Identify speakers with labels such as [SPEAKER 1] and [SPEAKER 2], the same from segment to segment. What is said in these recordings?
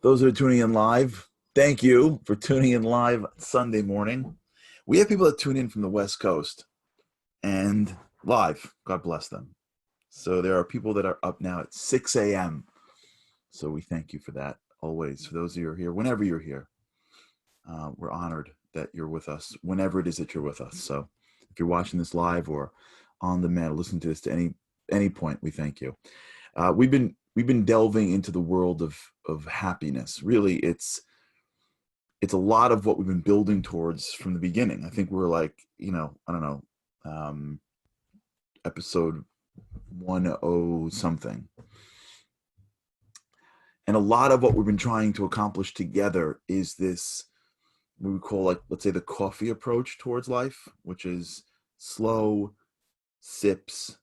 [SPEAKER 1] Those that are tuning in live, thank you for tuning in live Sunday morning. We have people that tune in from the West Coast and live. God bless them. So there are people that are up now at 6 a.m. So we thank you for that always. For those of you who are here, whenever you're here, we're honored that you're with us whenever it is that you're with us. So if you're watching this live or on demand, listening to this to any point, we thank you. We've been delving into the world of happiness. Really, it's a lot of what we've been building towards from the beginning. I think we're like, I don't know, episode 10 something. And a lot of what we've been trying to accomplish together is this, what we call, like, let's say, the coffee approach towards life, which is slow sips,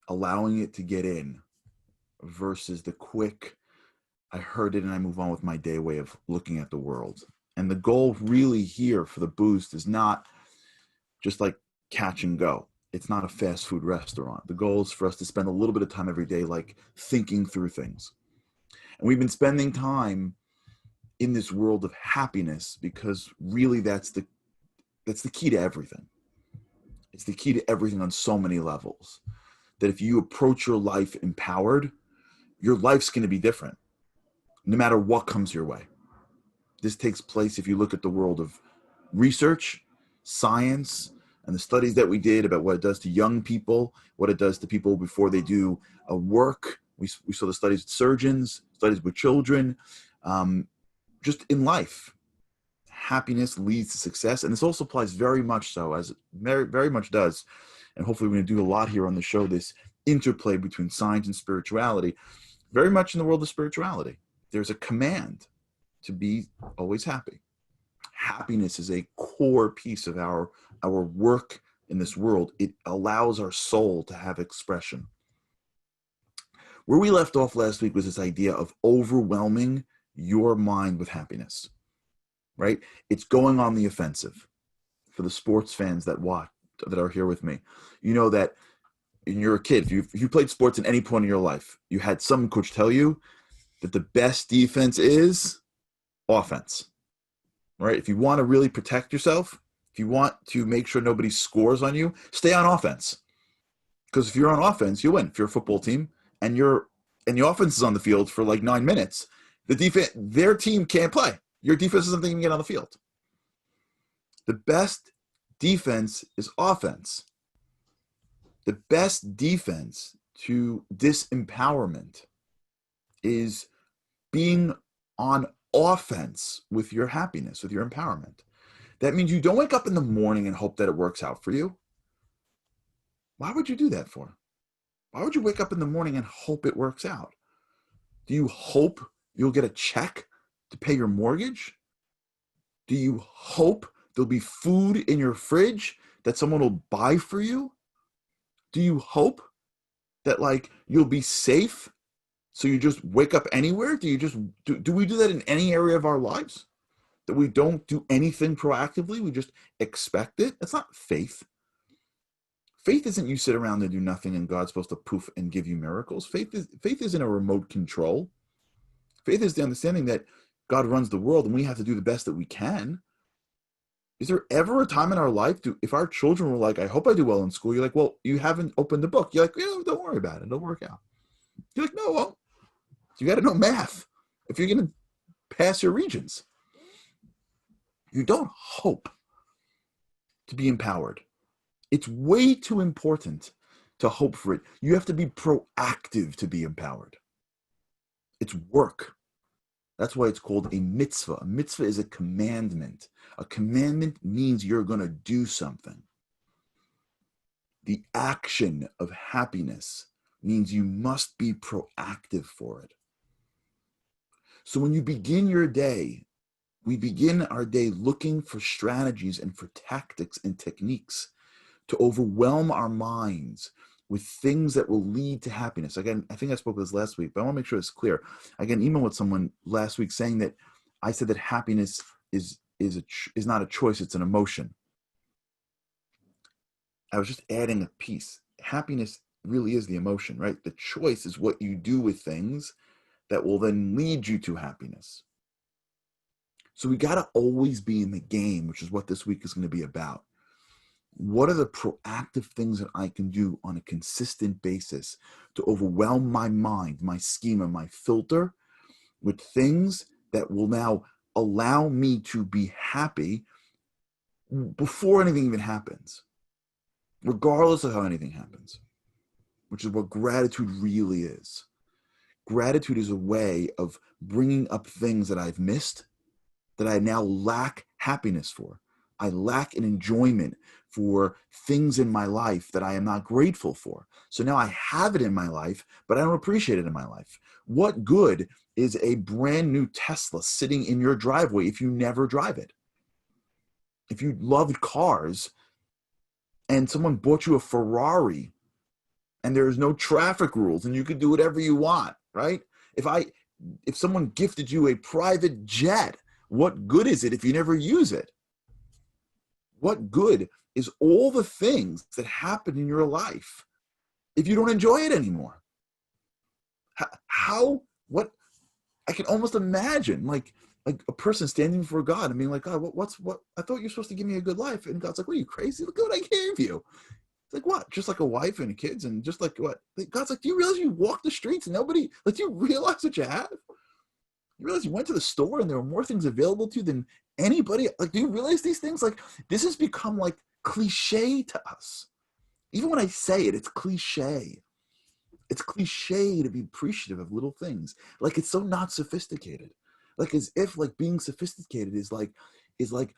[SPEAKER 1] allowing it to get in, versus the quick, I heard it and I move on with my day way of looking at the world. And the goal really here for the boost is not just like catch and go. It's not a fast food restaurant. The goal is for us to spend a little bit of time every day, like thinking through things. And we've been spending time in this world of happiness because really that's the key to everything. It's the key to everything on so many levels. That if you approach your life empowered, your life's going to be different, no matter what comes your way. This takes place if you look at the world of research, science, and the studies that we did about what it does to young people, what it does to people before they do a work. We saw the studies with surgeons, studies with children, just in life. Happiness leads to success, and this also applies very much so, as it very, very much does. And hopefully we're going to do a lot here on the show, this interplay between science and spirituality, very much in the world of spirituality. There's a command to be always happy. Happiness is a core piece of our work in this world. It allows our soul to have expression. Where we left off last week was this idea of overwhelming your mind with happiness, right? It's going on the offensive. For the sports fans that are here with me, you know that when you're a kid, if you played sports at any point in your life, you had some coach tell you that the best defense is offense, right? If you want to really protect yourself, if you want to make sure nobody scores on you, stay on offense. Because if you're on offense, you win. If you're a football team and the offense is on the field for like 9 minutes, their team can't play. Your defense doesn't even get on the field. The best defense is offense. The best defense to disempowerment is being on offense with your happiness, with your empowerment. That means you don't wake up in the morning and hope that it works out for you. Why would you do that for? Why would you wake up in the morning and hope it works out? Do you hope you'll get a check to pay your mortgage? Do you hope there'll be food in your fridge that someone will buy for you? Do you hope that you'll be safe, so you just wake up anywhere? Do we do that in any area of our lives? That we don't do anything proactively, we just expect it? That's not faith. Faith isn't you sit around and do nothing and God's supposed to poof and give you miracles. Faith isn't a remote control. Faith is the understanding that God runs the world and we have to do the best that we can. Is there ever a time in our life, if our children were like, I hope I do well in school, you're like, well, you haven't opened the book. You're like, yeah, don't worry about it. It'll work out. You're like, no, well, you got to know math if you're going to pass your Regents. You don't hope to be empowered. It's way too important to hope for it. You have to be proactive to be empowered. It's work. That's why it's called a mitzvah. A mitzvah is a commandment. A commandment means you're going to do something. The action of happiness means you must be proactive for it. So when you begin your day, we begin our day looking for strategies and for tactics and techniques to overwhelm our minds with things that will lead to happiness. Again, I think I spoke this last week, but I want to make sure it's clear. I got an email with someone last week saying that I said that happiness is not a choice, it's an emotion. I was just adding a piece. Happiness really is the emotion, right? The choice is what you do with things that will then lead you to happiness. So we got to always be in the game, which is what this week is going to be about. What are the proactive things that I can do on a consistent basis to overwhelm my mind, my schema, my filter with things that will now allow me to be happy before anything even happens, regardless of how anything happens, which is what gratitude really is. Gratitude is a way of bringing up things that I've missed, that I now lack happiness for. I lack an enjoyment for things in my life that I am not grateful for. So now I have it in my life, but I don't appreciate it in my life. What good is a brand new Tesla sitting in your driveway if you never drive it? If you loved cars and someone bought you a Ferrari and there's no traffic rules and you can do whatever you want, right? If someone gifted you a private jet, what good is it if you never use it? What good is all the things that happen in your life if you don't enjoy it anymore? What? I can almost imagine like a person standing before God and being like, God, what? I thought you were supposed to give me a good life. And God's like, what, are you crazy? Look at what I gave you. It's like, what? Just like a wife and kids and just like what? God's like, do you realize you walk the streets and nobody, like, do you realize what you have? You realize you went to the store and there were more things available to you than anybody? Like, do you realize these things? Like, this has become like cliche to us. Even when I say it, it's cliche. It's cliche to be appreciative of little things. Like, it's so not sophisticated. Like, as if like being sophisticated is like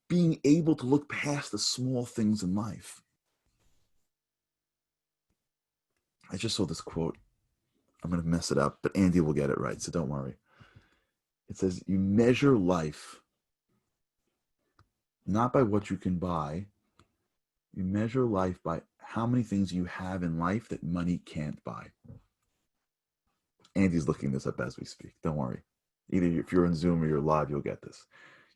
[SPEAKER 1] being able to look past the small things in life. I just saw this quote. I'm going to mess it up, but Andy will get it right, so don't worry. It says, you measure life not by what you can buy. You measure life by how many things you have in life that money can't buy. Andy's looking this up as we speak. Don't worry. Either if you're on Zoom or you're live, you'll get this.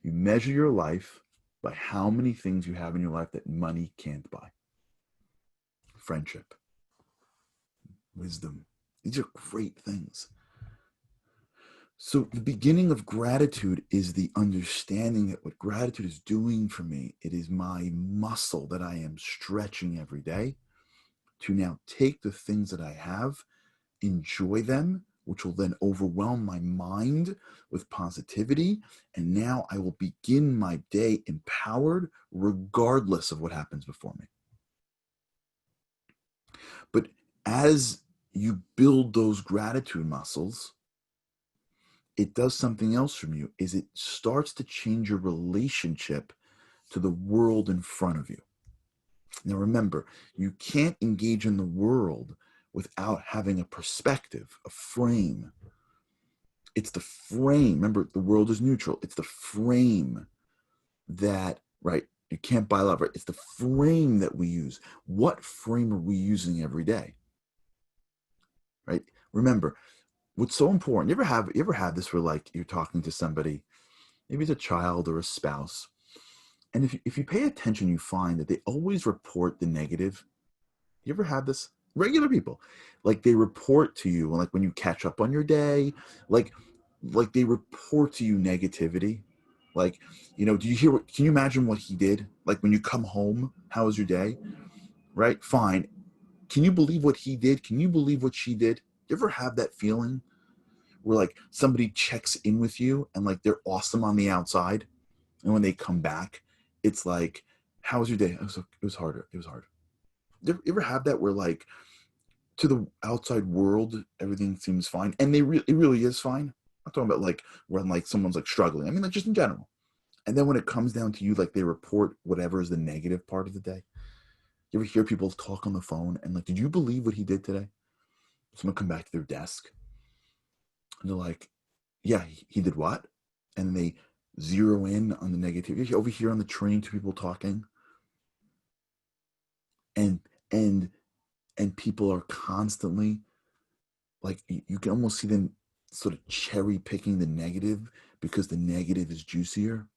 [SPEAKER 1] You measure your life by how many things you have in your life that money can't buy. Friendship, wisdom. These are great things. So the beginning of gratitude is the understanding that what gratitude is doing for me, it is my muscle that I am stretching every day to now take the things that I have, enjoy them, which will then overwhelm my mind with positivity. And now I will begin my day empowered regardless of what happens before me. But as you build those gratitude muscles, it does something else from you, is it starts to change your relationship to the world in front of you. Now remember, you can't engage in the world without having a perspective, a frame. It's the frame. Remember, the world is neutral. It's the frame that, right, you can't buy love, right? It's the frame that we use. What frame are we using every day? Right? Remember, what's so important, you ever have this where like you're talking to somebody, maybe it's a child or a spouse, and if you pay attention, you find that they always report the negative. You ever have this? Regular people, like they report to you, like when you catch up on your day, like they report to you negativity. Like, do you hear? Can you imagine what he did? Like when you come home, how was your day? Right? Fine. Can you believe what he did? Can you believe what she did? You ever have that feeling where like somebody checks in with you and like they're awesome on the outside, and when they come back, it's like, how was your day? It was harder. It was hard. You ever have that where like to the outside world everything seems fine, and it really is fine? I'm talking about like when like someone's like struggling. I mean, like just in general. And then when it comes down to you, like they report whatever is the negative part of the day. You ever hear people talk on the phone and like, did you believe what he did today? Someone come back to their desk and they're like, yeah, he did what? And they zero in on the negativity. Over here on the train, two people talking, and people are constantly like, you can almost see them sort of cherry picking the negative because the negative is juicier.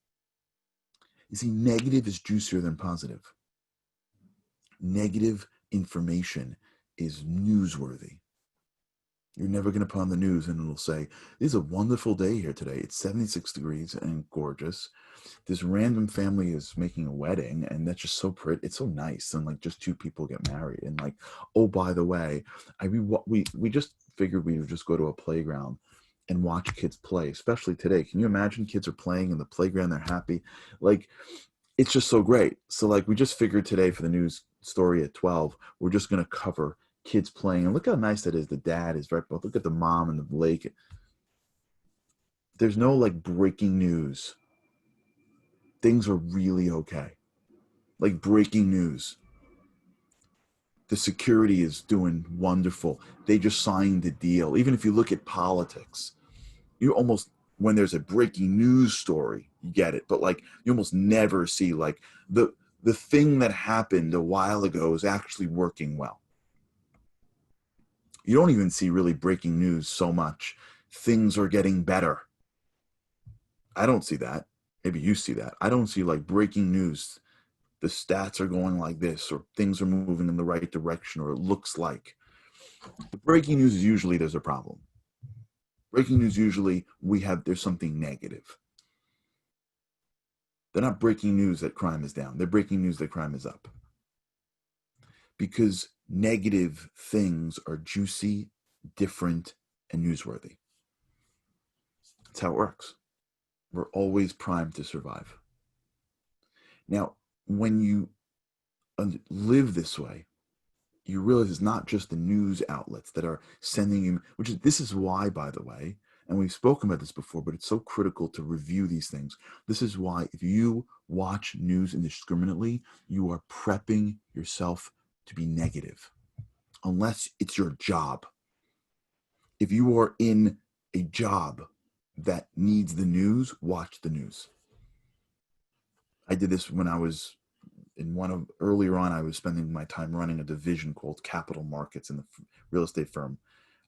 [SPEAKER 1] You see, negative is juicier than positive. Negative information is newsworthy. You're never going to put on the news and it'll say, "It's a wonderful day here today. It's 76 degrees and gorgeous. This random family is making a wedding and that's just so pretty. It's so nice." And like just two people get married. And like, oh, by the way, we just figured we would just go to a playground and watch kids play, especially today. Can you imagine kids are playing in the playground? They're happy. Like, it's just so great. So like we just figured today for the news story at 12, we're just going to cover kids playing. And look how nice that is. The dad is right, but look at the mom and the lake. There's no like breaking news. Things are really okay. Like breaking news. The security is doing wonderful. They just signed the deal. Even if you look at politics, you almost, when there's a breaking news story, you get it. But like you almost never see like the thing that happened a while ago is actually working well. You don't even see really breaking news so much. Things are getting better. I don't see that. Maybe you see that. I don't see like breaking news. The stats are going like this, or things are moving in the right direction, or it looks like. The breaking news is usually there's a problem. Breaking news usually there's something negative. They're not breaking news that crime is down. They're breaking news that crime is up. Because negative things are juicy, different, and newsworthy. That's how it works. We're always primed to survive. Now, when you live this way, you realize it's not just the news outlets that are sending you, this is why, by the way, and we've spoken about this before, but it's so critical to review these things. This is why if you watch news indiscriminately, you are prepping yourself to be negative, unless it's your job. If you are in a job that needs the news, watch the news. I did this when I was earlier on. I was spending my time running a division called capital markets in the real estate firm.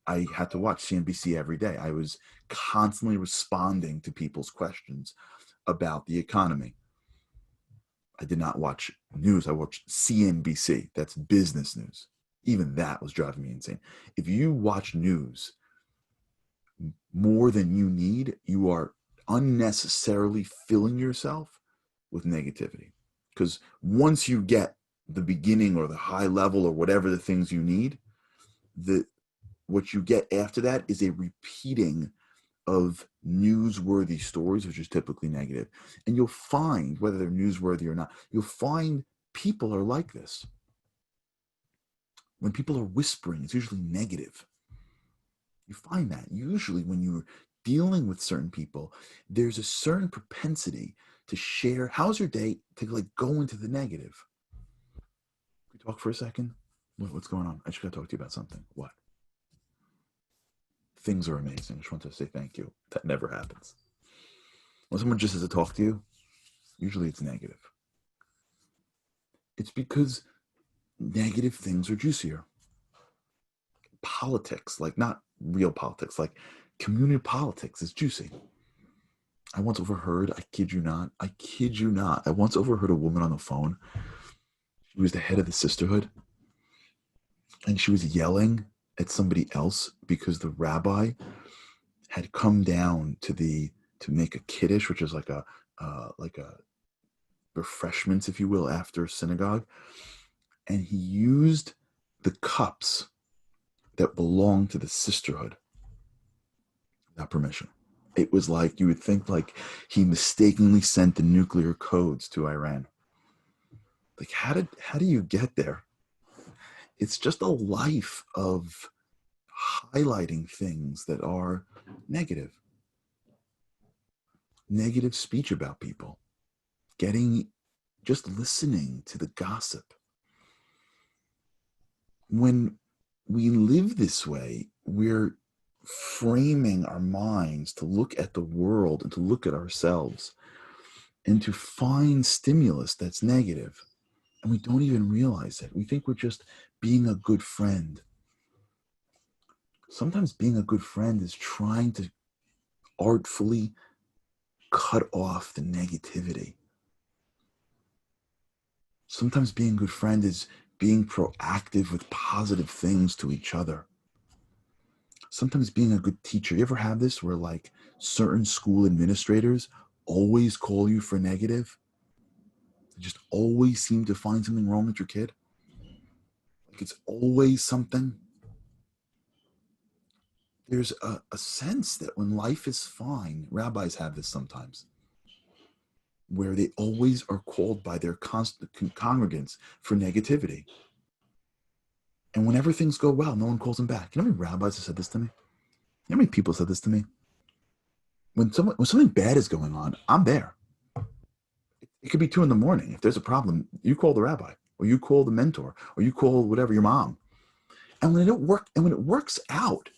[SPEAKER 1] I had to watch CNBC every day. I was constantly responding to people's questions about the economy. I did not watch news. I watched CNBC. That's business news. Even that was driving me insane. If you watch news more than you need, you are unnecessarily filling yourself with negativity. Because once you get the beginning or the high level or whatever the things you need, what you get after that is a repeating of newsworthy stories, which is typically negative. And you'll find, whether they're newsworthy or not, you'll find people are like this. When people are whispering, it's usually negative. You find that usually when you're dealing with certain people, there's a certain propensity to share. How's your day? To like go into the negative. Can we talk for a second? What's going on? I just got to talk to you about something. What? Things are amazing. I just want to say thank you. That never happens. When someone just has to talk to you, usually it's negative. It's because negative things are juicier. Politics, like not real politics, like community politics is juicy. I once overheard, I kid you not, I once overheard a woman on the phone. She was the head of the sisterhood, and she was yelling at somebody else because the rabbi had come down to make a kiddush, which is like a refreshments, if you will, after synagogue, and he used the cups that belonged to the sisterhood without permission. It was like you would think like he mistakenly sent the nuclear codes to Iran. Like how do you get there? It's just a life of highlighting things that are negative. Negative speech about people. Just listening to the gossip. When we live this way, we're framing our minds to look at the world and to look at ourselves and to find stimulus that's negative. And we don't even realize it. We think we're just being a good friend. Sometimes being a good friend is trying to artfully cut off the negativity. Sometimes being a good friend is being proactive with positive things to each other. sometimes being a good teacher, you ever have this where like certain school administrators always call you for negative? They just always seem to find something wrong with your kid. Like it's always something. There's a sense that when life is fine, rabbis have this sometimes, where they always are called by their congregants for negativity. And whenever things go well, no one calls them back. You know how many rabbis have said this to me? You know how many people said this to me? When something bad is going on, I'm there. It could be 2 a.m. If there's a problem, you call the rabbi, or you call the mentor, or you call whatever, your mom. And when it works out,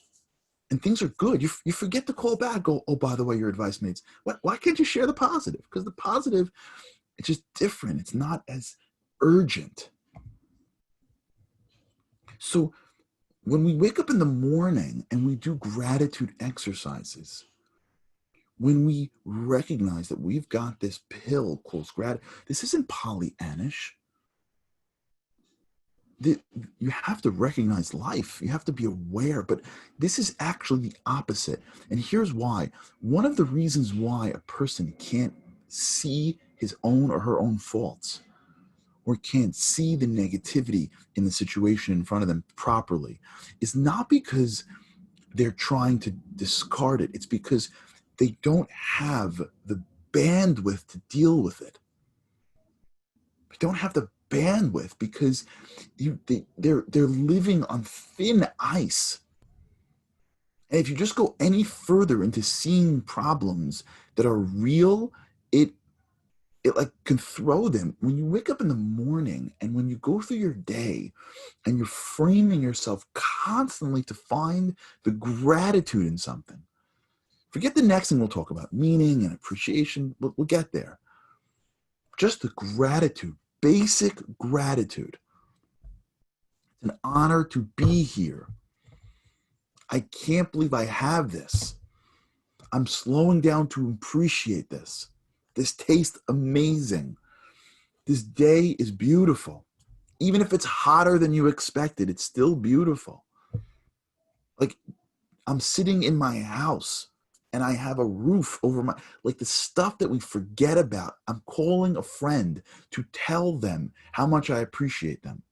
[SPEAKER 1] and things are good, you forget to call back. Go, oh, by the way, your advice mates. Why can't you share the positive? Because the positive, it's just different. It's not as urgent. So when we wake up in the morning and we do gratitude exercises, when we recognize that we've got this pill called gratitude, this isn't Pollyannish. You have to recognize life. You have to be aware, but this is actually the opposite. And here's why. One of the reasons why a person can't see his own or her own faults, or can't see the negativity in the situation in front of them properly, is not because they're trying to discard it. It's because they don't have the bandwidth to deal with it. They don't have the bandwidth because they're living on thin ice. And if you just go any further into seeing problems that are real, it like can throw them. When you wake up in the morning and when you go through your day and you're framing yourself constantly to find the gratitude in something, forget the next thing we'll talk about, meaning and appreciation. We'll get there. Just the gratitude, basic gratitude. It's an honor to be here. I can't believe I have this. I'm slowing down to appreciate this. This tastes amazing. This day is beautiful. Even if it's hotter than you expected, it's still beautiful. Like I'm sitting in my house and I have a roof over my, like the stuff that we forget about. I'm calling a friend to tell them how much I appreciate them.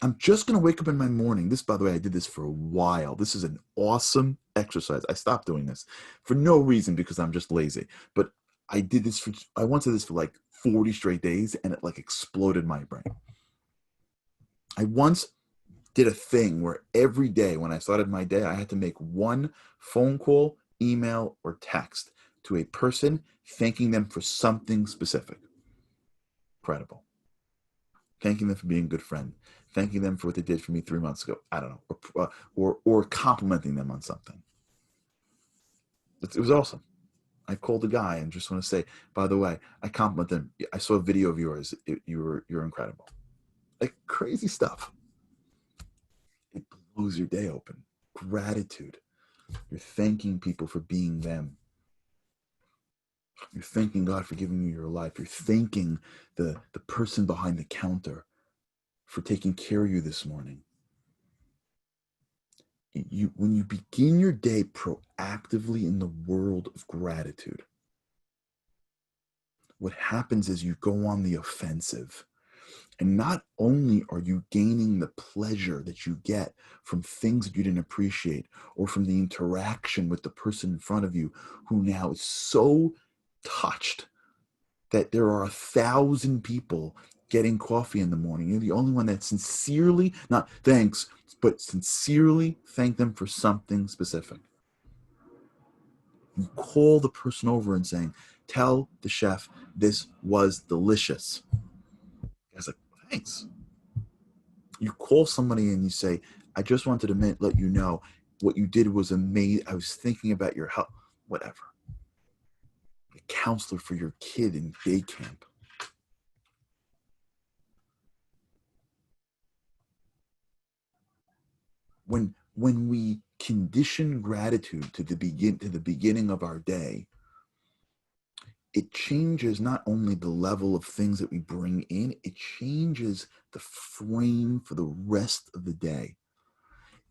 [SPEAKER 1] I'm just going to wake up in my morning. This, by the way, I did this for a while. This is an awesome exercise. I stopped doing this for no reason because I'm just lazy. But I once did this for like 40 straight days and it like exploded my brain. I once did a thing where every day when I started my day, I had to make one phone call, email, or text to a person thanking them for something specific. Incredible. Thanking them for being a good friend, thanking them for what they did for me 3 months ago. I don't know, or complimenting them on something. It was awesome. I called a guy and just want to say, by the way, I compliment them. I saw a video of yours. You're incredible. Like crazy stuff. It blows your day open. Gratitude. You're thanking people for being them. You're thanking God for giving you your life. You're thanking the person behind the counter for taking care of you this morning. When you begin your day proactively in the world of gratitude, what happens is you go on the offensive. And not only are you gaining the pleasure that you get from things that you didn't appreciate or from the interaction with the person in front of you who now is so touched that there are 1,000 people getting coffee in the morning. You're the only one that sincerely, not thanks, but sincerely thank them for something specific. You call the person over and saying, tell the chef this was delicious. I was like, thanks. You call somebody and you say, I just wanted to let you know what you did was amazing. I was thinking about your health, whatever. A counselor for your kid in day camp. When we condition gratitude to the beginning of our day, it changes not only the level of things that we bring in, it changes the frame for the rest of the day.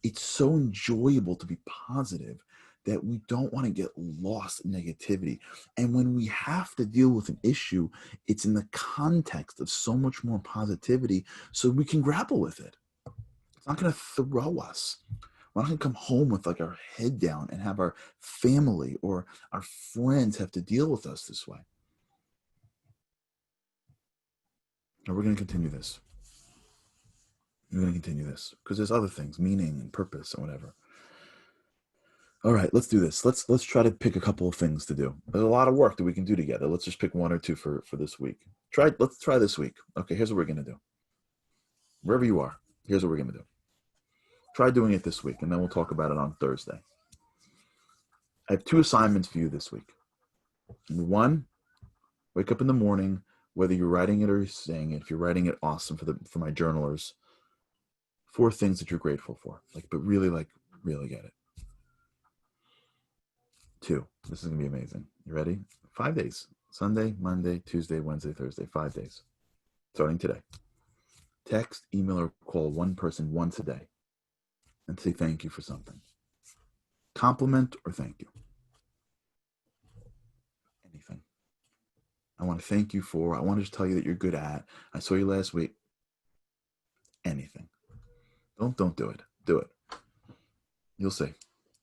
[SPEAKER 1] it's so enjoyable to be positive that we don't want to get lost in negativity. And when we have to deal with an issue, it's in the context of so much more positivity so we can grapple with it. It's not going to throw us. We're not going to come home with like our head down and have our family or our friends have to deal with us this way. And we're going to continue this. We're going to continue this because there's other things, meaning and purpose and whatever. All right, let's do this. Let's try to pick a couple of things to do. There's a lot of work that we can do together. Let's just pick one or two for this week. Let's try this week. Okay, here's what we're gonna do. Wherever you are, here's what we're gonna do. Try doing it this week, and then we'll talk about it on Thursday. I have 2 assignments for you this week. Number 1, wake up in the morning, whether you're writing it or you're saying it. If you're writing it, awesome for my journalers. 4 things that you're grateful for, but really get it. 2, this is gonna be amazing. You ready? 5 days. Sunday, Monday, Tuesday, Wednesday, Thursday, 5 days. Starting today. Text, email, or call one person once a day and say thank you for something. Compliment or thank you. Anything. I want to thank you for, I want to just tell you that you're good at, I saw you last week. Anything. Don't do it. Do it. You'll see.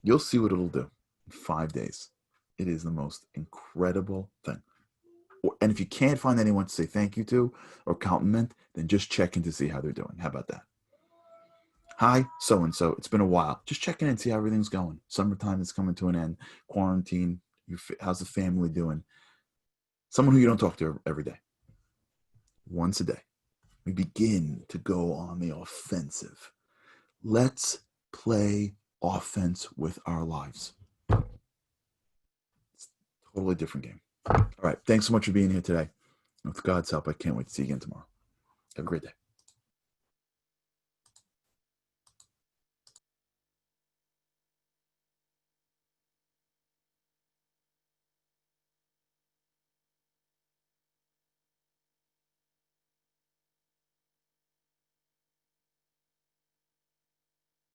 [SPEAKER 1] You'll see what it'll do in 5 days. It is the most incredible thing. And if you can't find anyone to say thank you to or compliment, then just check in to see how they're doing. How about that? Hi, so-and-so. It's been a while. Just check in and see how everything's going. Summertime is coming to an end. Quarantine. How's the family doing? Someone who you don't talk to every day. Once a day. We begin to go on the offensive. Let's play offense with our lives. It's a totally different game. All right. Thanks so much for being here today. With God's help, I can't wait to see you again tomorrow. Have a great day.